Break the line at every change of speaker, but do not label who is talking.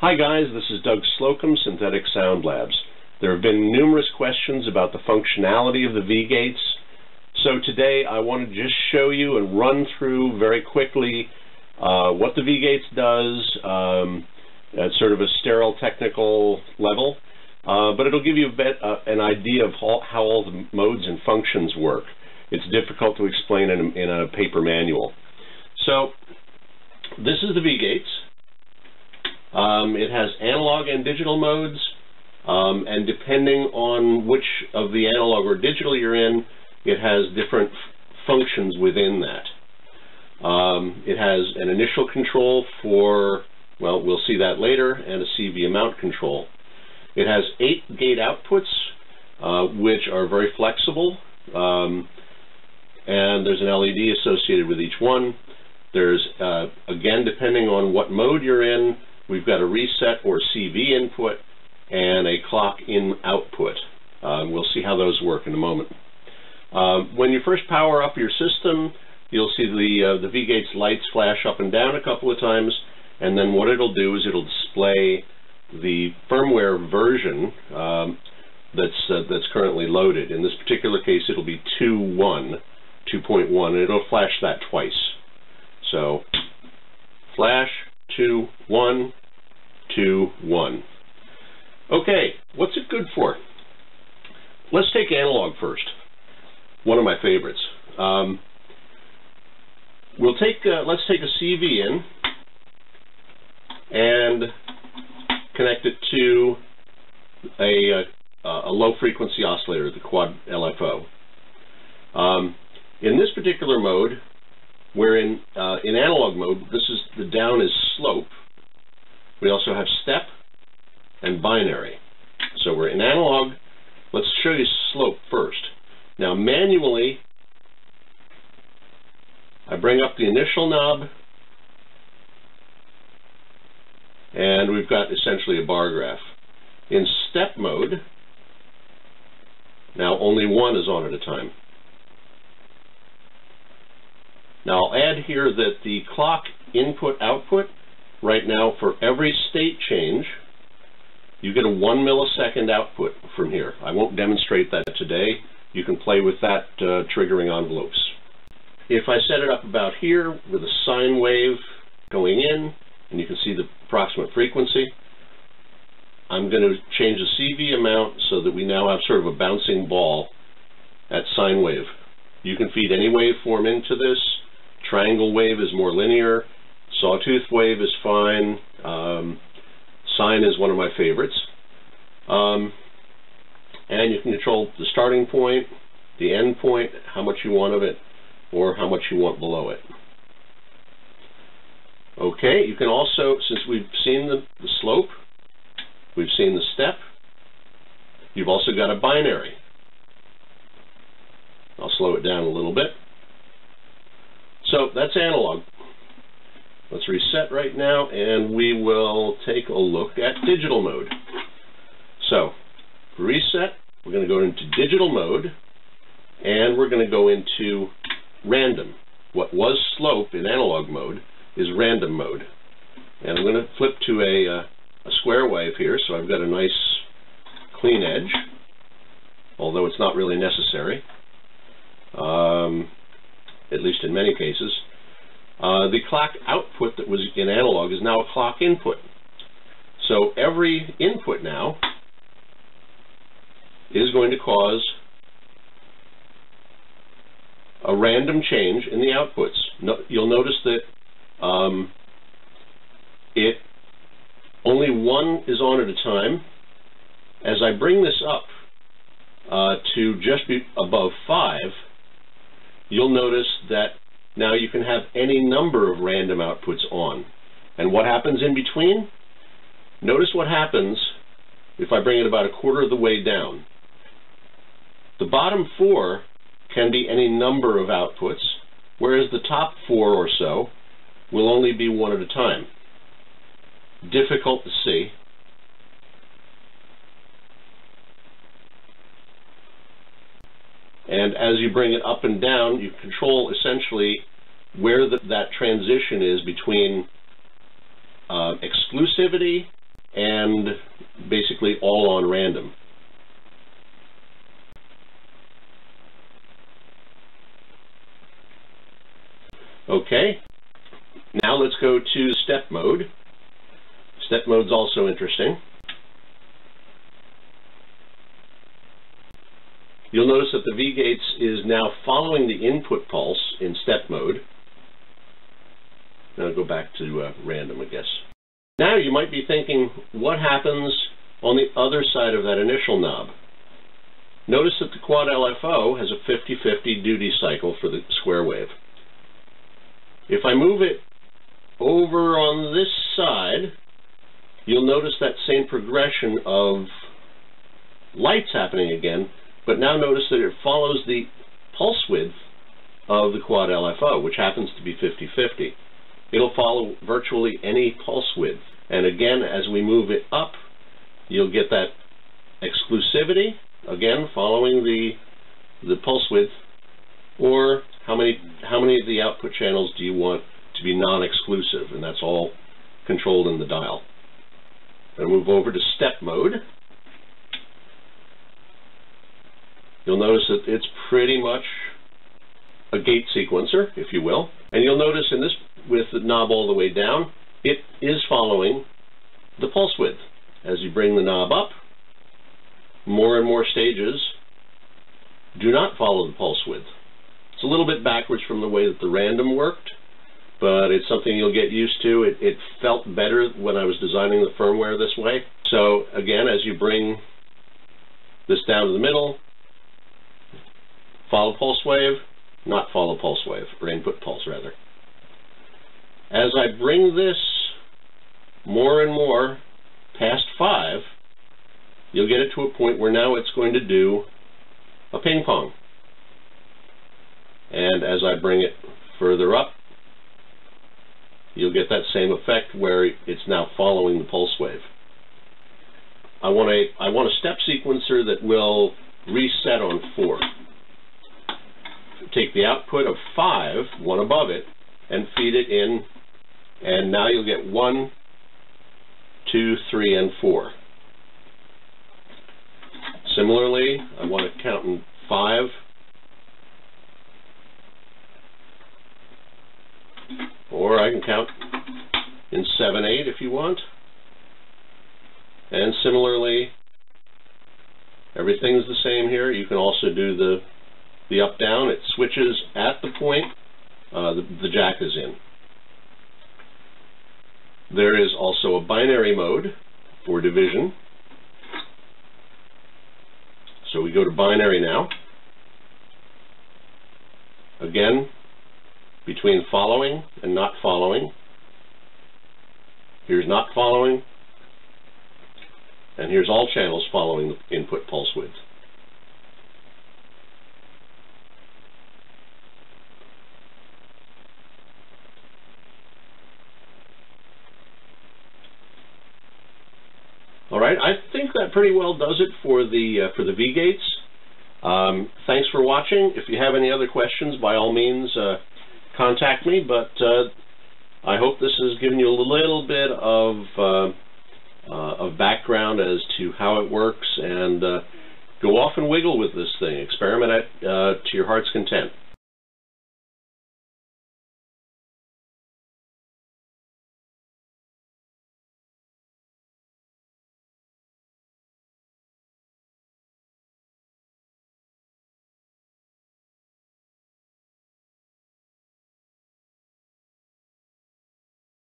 Hi guys, this is Doug Slocum, Synthetic Sound Labs. There have been numerous questions about the functionality of the V-Gates, so today I want to just show you and run through very quickly what the V-Gates does at sort of a sterile technical level, but it'll give you an idea of how all the modes and functions work. It's difficult to explain in a paper manual. So this is the V-Gates. It has analog and digital modes, and depending on which of the analog or digital you're in, it has different functions within that. It has an initial control for, well, we'll see that later, and a CV amount control. It has 8 gate outputs, which are very flexible, and there's an LED associated with each one. There's, again, depending on what mode you're in, we've got a reset or CV input and a clock in output. We'll see how those work in a moment. When you first power up your system, you'll see the V-Gates lights flash up and down a couple of times, and then what it'll do is it'll display the firmware version that's currently loaded. In this particular case, it'll be 2.1, and it'll flash that twice. So, flash, 2.1, 2.1. Okay, what's it good for? Let's take analog first. One of my favorites. Let's take a CV in and connect it to a low frequency oscillator, the quad LFO. In this particular mode, we're in analog mode. The down is slope. We also have step and binary. So we're in analog. Let's show you slope first. Now manually, I bring up the initial knob, and we've got essentially a bar graph. In step mode, now only one is on at a time. Now I'll add here that the clock input-output, right now for every state change, you get a 1 millisecond output from here. I won't demonstrate that today. You can play with that triggering envelopes. If I set it up about here with a sine wave going in, and you can see the approximate frequency, I'm going to change the CV amount so that we now have sort of a bouncing ball at sine wave. You can feed any waveform into this. Triangle wave is more linear. Sawtooth wave is fine. Sine is one of my favorites. And you can control the starting point, the end point, how much you want of it, or how much you want below it. Okay, you can also, since we've seen the slope, we've seen the step, you've also got a binary. I'll slow it down a little bit. So that's analog. Let's reset right now, and we will take a look at digital mode. So, reset, we're going to go into digital mode, and we're going to go into random. What was slope in analog mode is random mode. And I'm going to flip to a square wave here, so I've got a nice clean edge, although it's not really necessary. At least in many cases. The clock output that was in analog is now a clock input. So every input now is going to cause a random change in the outputs. You'll notice that only one is on at a time. As I bring this up to just be above 5, you'll notice that now you can have any number of random outputs on. And what happens in between? Notice what happens if I bring it about a quarter of the way down. The bottom 4 can be any number of outputs, whereas the top 4 or so will only be one at a time. Difficult to see. And as you bring it up and down, you control essentially where that transition is between exclusivity and basically all on random. Okay, now let's go to step mode. Step mode's also interesting. You'll notice that the V-Gates is now following the input pulse in step mode. Now I'll go back to random, I guess. Now you might be thinking, what happens on the other side of that initial knob? Notice that the quad LFO has a 50-50 duty cycle for the square wave. If I move it over on this side, you'll notice that same progression of lights happening again, but now notice that it follows the pulse width of the quad LFO, which happens to be 50-50. It'll follow virtually any pulse width. And again, as we move it up, you'll get that exclusivity, again, following the pulse width, or how many of the output channels do you want to be non-exclusive, and that's all controlled in the dial. I'm going to move over to step mode. You'll notice that it's pretty much a gate sequencer, if you will. And you'll notice in this, with the knob all the way down, it is following the pulse width. As you bring the knob up, more and more stages do not follow the pulse width. It's a little bit backwards from the way that the random worked, but it's something you'll get used to. It felt better when I was designing the firmware this way. So again, as you bring this down to the middle, follow pulse wave, not follow pulse wave, or input pulse rather. As I bring this more and more past 5, you'll get it to a point where now it's going to do a ping pong. And as I bring it further up, you'll get that same effect where it's now following the pulse wave. I want a step sequencer that will reset on 4. Take the output of 5, one above it, and feed it in, and now you'll get 1, 2, 3, and 4. Similarly, I want to count in 5, or I can count in 7, 8 if you want. And similarly, everything's the same here. You can also do the up down. It switches at the point the jack is in. There is also a binary mode for division. So we go to binary now. Again, between following and not following. Here's not following, and here's all channels following the input pulse width. All right, I think that pretty well does it for the V-Gates. Thanks for watching. If you have any other questions, by all means, contact me. But I hope this has given you a little bit of background as to how it works, and go off and wiggle with this thing. Experiment to your heart's content.